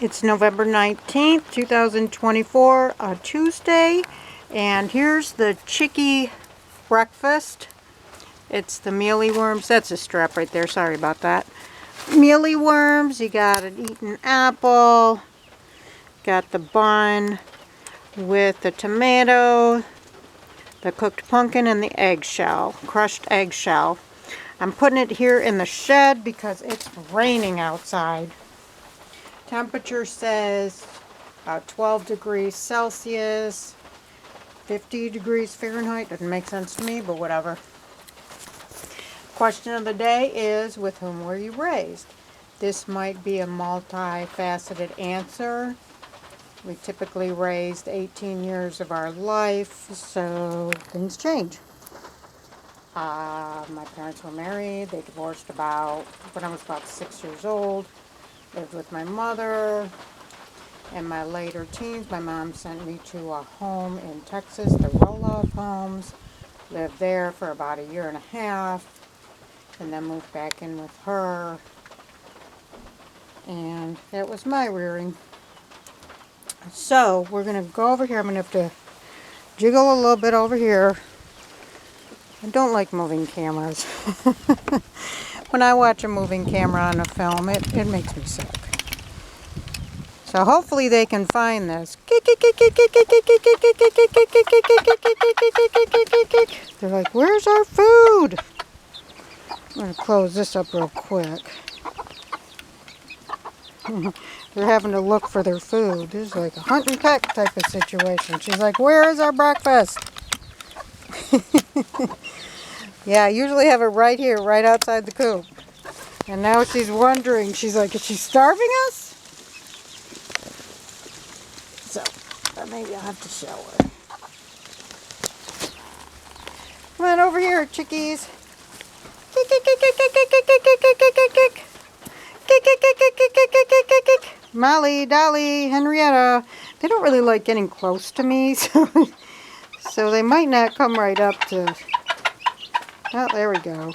It's November 19th, 2024, a Tuesday, and here's the Chickie breakfast. It's the mealy worms. That's a strap right there. Sorry about that. Mealy worms. You got an eaten apple. Got the bun with the tomato, the cooked pumpkin, and the eggshell, crushed eggshell. I'm putting it here in the shed because it's raining outside. Temperature says 12 degrees Celsius, 50 degrees Fahrenheit. Doesn't make sense to me, but whatever. Question of the day is, with whom were you raised? This might be a multifaceted answer. We typically raised 18 years of our life, so things change. My parents were married. They divorced when I was about 6 years old. Lived with my mother. In my later teens, my mom sent me to a home in Texas, the Roll-Off Homes. Lived there for about a year and a half, and then moved back in with her. And that was my rearing. So we're going to go over here. I'm going to have to jiggle a little bit over here. I don't like moving cameras. When I watch a moving camera on a film, it makes me sick. So hopefully they can find this. They're like, where's our food? I'm going to close this up real quick. They're having to look for their food. This is like a hunt and peck type of situation. She's like, where is our breakfast? Yeah, I usually have it right here, right outside the coop. And now she's wondering, she's like, is she starving us? So, maybe I'll have to show her. Come on over here, chickies. Molly, Dolly, Henrietta. They don't really like getting close to me, so they might not come right up to... Oh, there we go.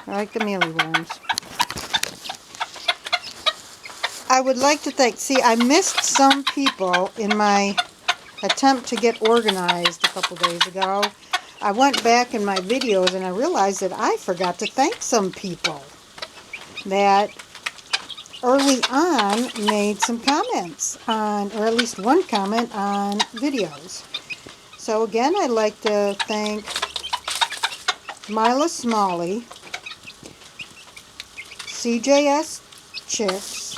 I like the mealy worms. I would like to thank... See, I missed some people in my attempt to get organized a couple days ago. I went back in my videos and I realized that I forgot to thank some people that early on made some comments on, or at least one comment on videos. So again, I'd like to thank Mila Smalley, CJS Chicks,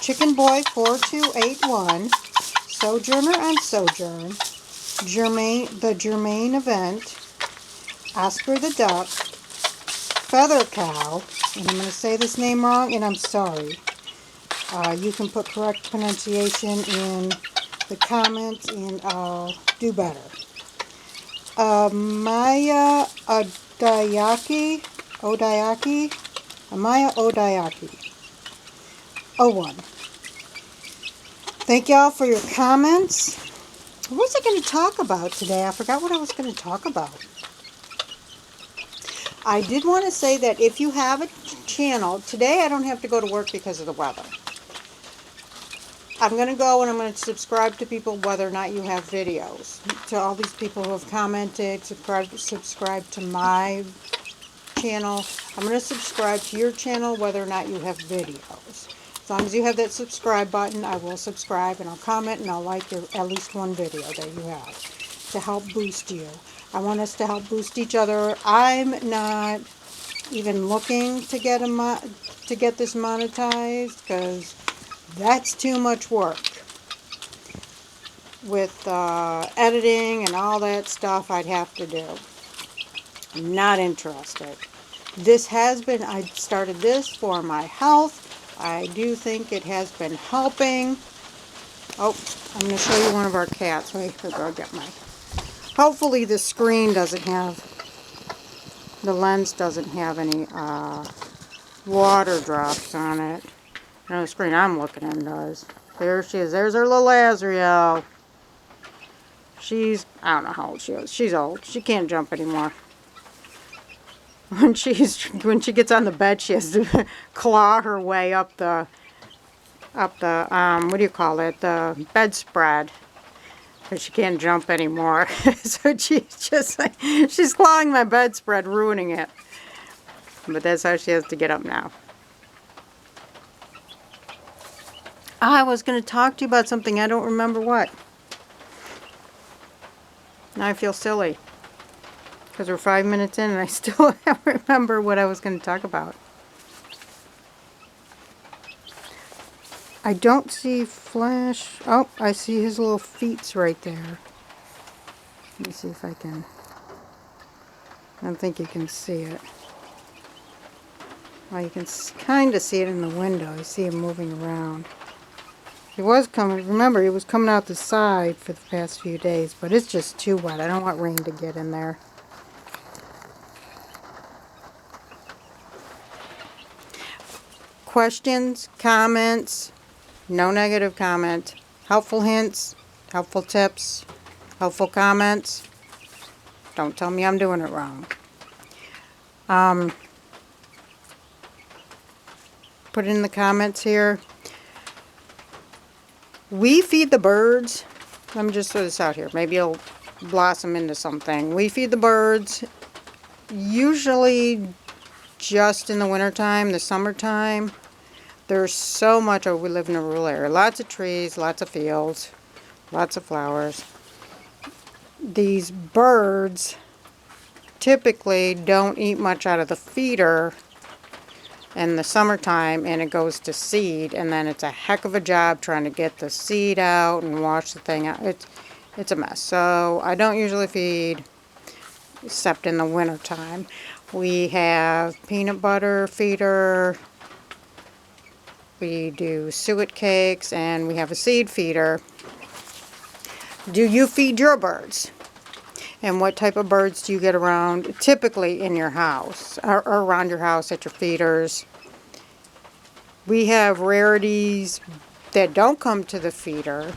Chicken Boy 4281, Sojourner on Sojourn, the Germain Event, Oscar the Duck, Feather Cow, and I'm going to say this name wrong, and I'm sorry. You can put correct pronunciation in the comments, and I'll do better. Amaya Odayaki. 01. Thank y'all for your comments. What was I going to talk about today? I forgot what I was going to talk about. I did want to say that if you have a channel, today I don't have to go to work because of the weather. I'm going to go and I'm going to subscribe to people whether or not you have videos. To all these people who have commented, subscribe to my channel. I'm going to subscribe to your channel whether or not you have videos. As long as you have that subscribe button, I will subscribe and I'll comment and I'll like at least one video that you have to help boost you. I want us to help boost each other. I'm not even looking to get this monetized because that's too much work. With editing and all that stuff I'd have to do. I'm not interested. I started this for my health. I do think it has been helping. Oh, I'm going to show you one of our cats. Wait, I'll get my... Hopefully the screen doesn't have... The lens doesn't have any water drops on it. No, the screen I'm looking at does. There she is. There's our little Azrael. I don't know how old she is. She's old. She can't jump anymore. when she gets on the bed, she has to claw her way up the what do you call it, the bedspread, because she can't jump anymore. So she's just like, she's clawing my bedspread, ruining it. But that's how she has to get up now. I was going to talk to you about something. I don't remember what. Now I feel silly. Because we're 5 minutes in and I still don't remember what I was going to talk about. I don't see Flash. Oh, I see his little feet right there. Let me see if I can. I don't think you can see it. Well, you can kind of see it in the window. You see him moving around. He was coming, remember, he was coming out the side for the past few days, but it's just too wet. I don't want rain to get in there. Questions, comments, no negative comment, helpful hints, helpful tips, helpful comments. Don't tell me I'm doing it wrong. Put it in the comments here. We feed the birds. Let me just throw this out here. Maybe it'll blossom into something. We feed the birds usually just in the wintertime, the summertime. There's so much. Oh, we live in a rural area. Lots of trees, lots of fields, lots of flowers. These birds typically don't eat much out of the feeder in the summertime, and it goes to seed, and then it's a heck of a job trying to get the seed out and wash the thing out. It's a mess. So I don't usually feed except in the wintertime. We have peanut butter feeder, we do suet cakes, and we have a seed feeder. Do you feed your birds? And what type of birds do you get around, typically in your house, or around your house at your feeders? We have rarities that don't come to the feeder,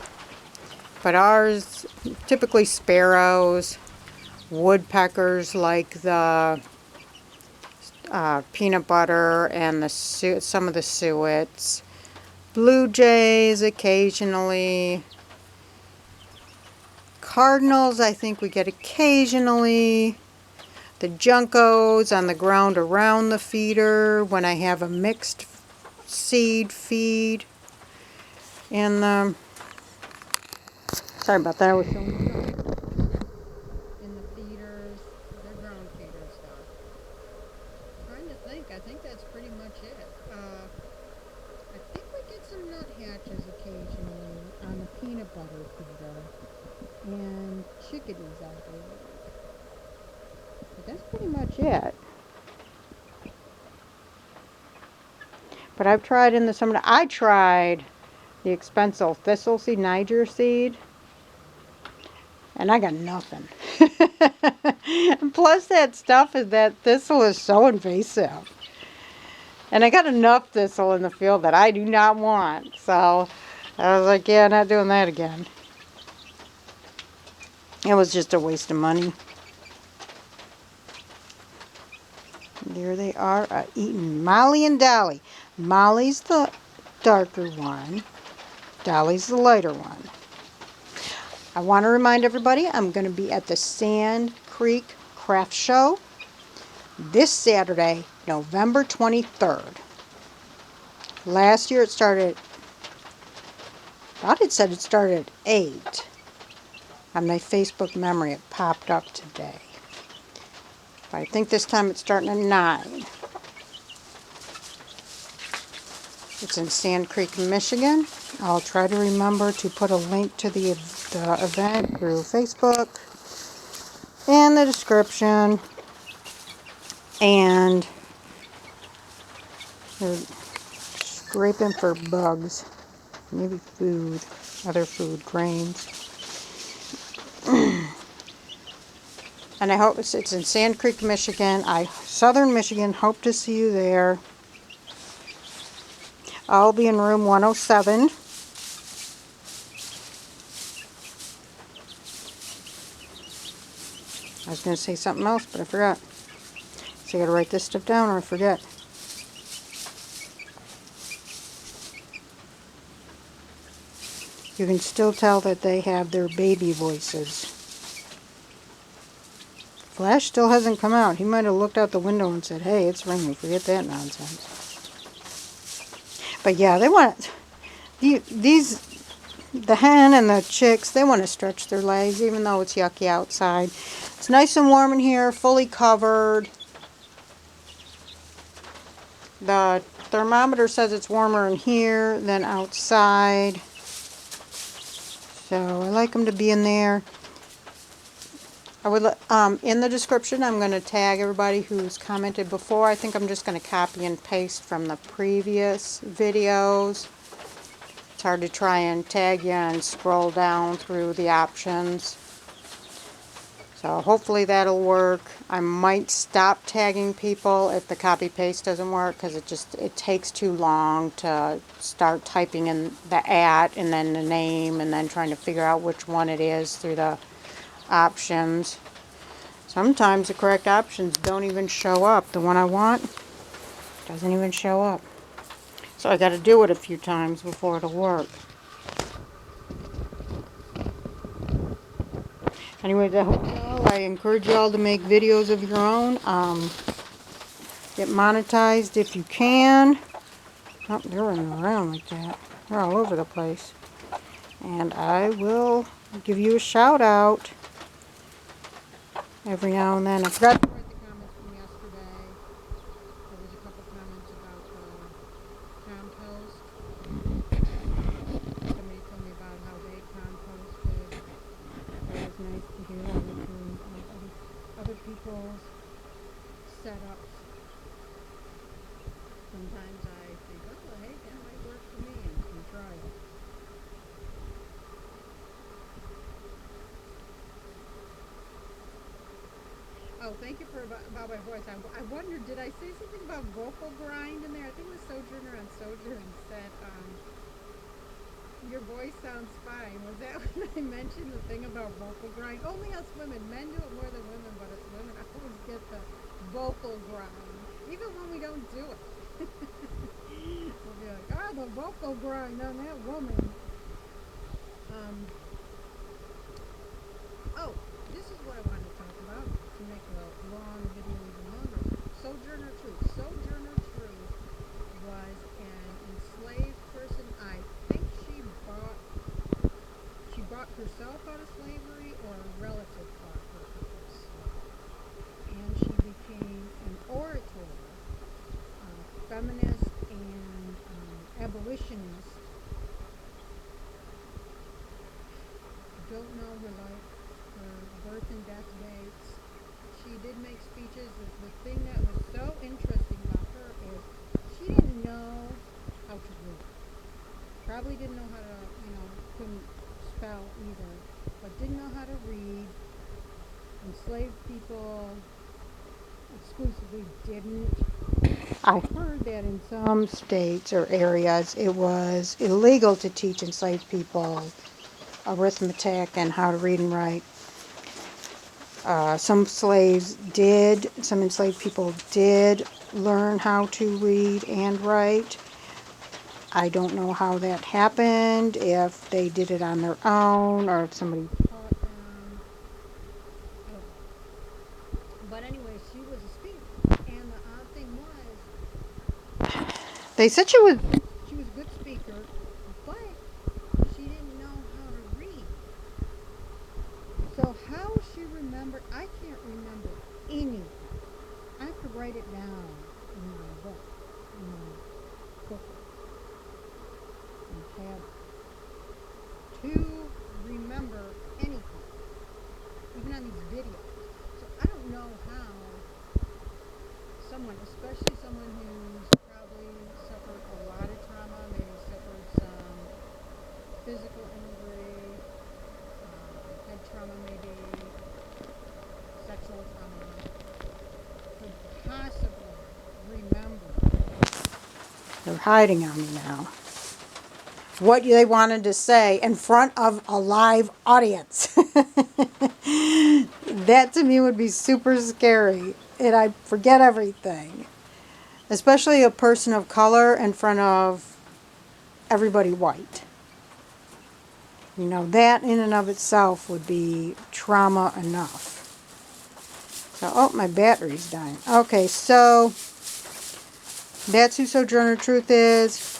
but ours, typically sparrows, woodpeckers like the peanut butter and some of the suets, blue jays occasionally, cardinals I think we get occasionally, the juncos on the ground around the feeder when I have a mixed seed feed, and sorry about that, I was showing you in the feeders, they're ground feeder stuff. I'm trying to think, I think that's pretty much it. I think we get some nuthatches occasionally on the peanut butter feeder, and chickadees I believe. But that's pretty much it. But I've tried in the summer, I tried the expensive thistle seed, Niger seed, and I got nothing. Plus that thistle is so invasive. And I got enough thistle in the field that I do not want. So I was like, yeah, not doing that again. It was just a waste of money. There they are, eating Molly and Dolly. Molly's the darker one. Dolly's the lighter one. I want to remind everybody I'm going to be at the Sand Creek Craft Show this Saturday, November 23rd. Last year it started, I thought it said it started at 8. On my Facebook memory it popped up today. But I think this time it's starting at 9. It's in Sand Creek, Michigan. I'll try to remember to put a link to the event through Facebook in the description. And they're scraping for bugs, maybe food, other food, grains. And I hope it's in Sand Creek, Michigan. Southern Michigan. Hope to see you there. I'll be in room 107. I was going to say something else, but I forgot. Actually, I gotta write this stuff down or I forget. You can still tell that they have their baby voices. Flash still hasn't come out. He might have looked out the window and said, hey, it's raining. Forget that nonsense. But yeah, they want... The hen and the chicks, they want to stretch their legs even though it's yucky outside. It's nice and warm in here, fully covered. The thermometer says it's warmer in here than outside. So I like them to be in there. I would in the description I'm going to tag everybody who's commented before. I think I'm just going to copy and paste from the previous videos. It's hard to try and tag you and scroll down through the options. So hopefully that'll work. I might stop tagging people if the copy paste doesn't work because it takes too long to start typing in the @ and then the name and then trying to figure out which one it is through the options. Sometimes the correct options don't even show up. The one I want doesn't even show up. So I got to do it a few times before it'll work. Anyway, I encourage you all to make videos of your own. Get monetized if you can. Oh, they're running around like that. They're all over the place. And I will give you a shout out every now and then. I forgot to write the comments from yesterday. There was a couple comments about compost. Somebody told me about how they composted. It was nice to hear other people's setups. Sometimes I think, oh, hey, that might work for me, and can try it. Oh, thank you about my voice. I wondered, did I say something about vocal grind in there? I think it was Sojourner on Sojourner said, your voice sounds fine. Was that when I mentioned the thing about vocal grind? Only us women. Men do it more than women, but us women always get the vocal grind. Even when we don't do it. We'll be like, ah, the vocal grind on that woman. Oh, this is what I wanted to talk about to make a long video even longer. Sojourner Truth. Sojourner Truth was an enslaved person. I think she brought herself out of slavery, or a relative brought her out of slavery. And she became an orator, feminist, and abolitionist. Don't know her birth and death dates. She did make speeches. The thing that was so interesting about her is she didn't know how to read. Probably didn't know how to, couldn't spell either, but didn't know how to read. Enslaved people exclusively didn't. I heard that in some states or areas it was illegal to teach enslaved people arithmetic and how to read and write. Some enslaved people did learn how to read and write. I don't know how that happened, if they did it on their own or if somebody taught them. But anyway, she was a speaker. And the odd thing was, they said she was a good speaker, but she didn't know how to read. So how she remembered, I can't remember anything. I have to write it down in my book, in my booklet, and tab to remember anything, even on these videos. So I don't know how someone, especially someone who's probably suffered a lot of trauma, maybe suffered some physical injury, head trauma maybe, sexual trauma, could possibly remember. They're hiding on me now. What they wanted to say in front of a live audience. That to me would be super scary, and I'd forget everything. Especially a person of color in front of everybody white. You know, that in and of itself would be trauma enough. So, oh, my battery's dying. Okay, so that's who Sojourner Truth is.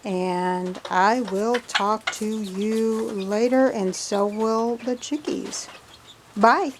And I will talk to you later, and so will the chickies. Bye.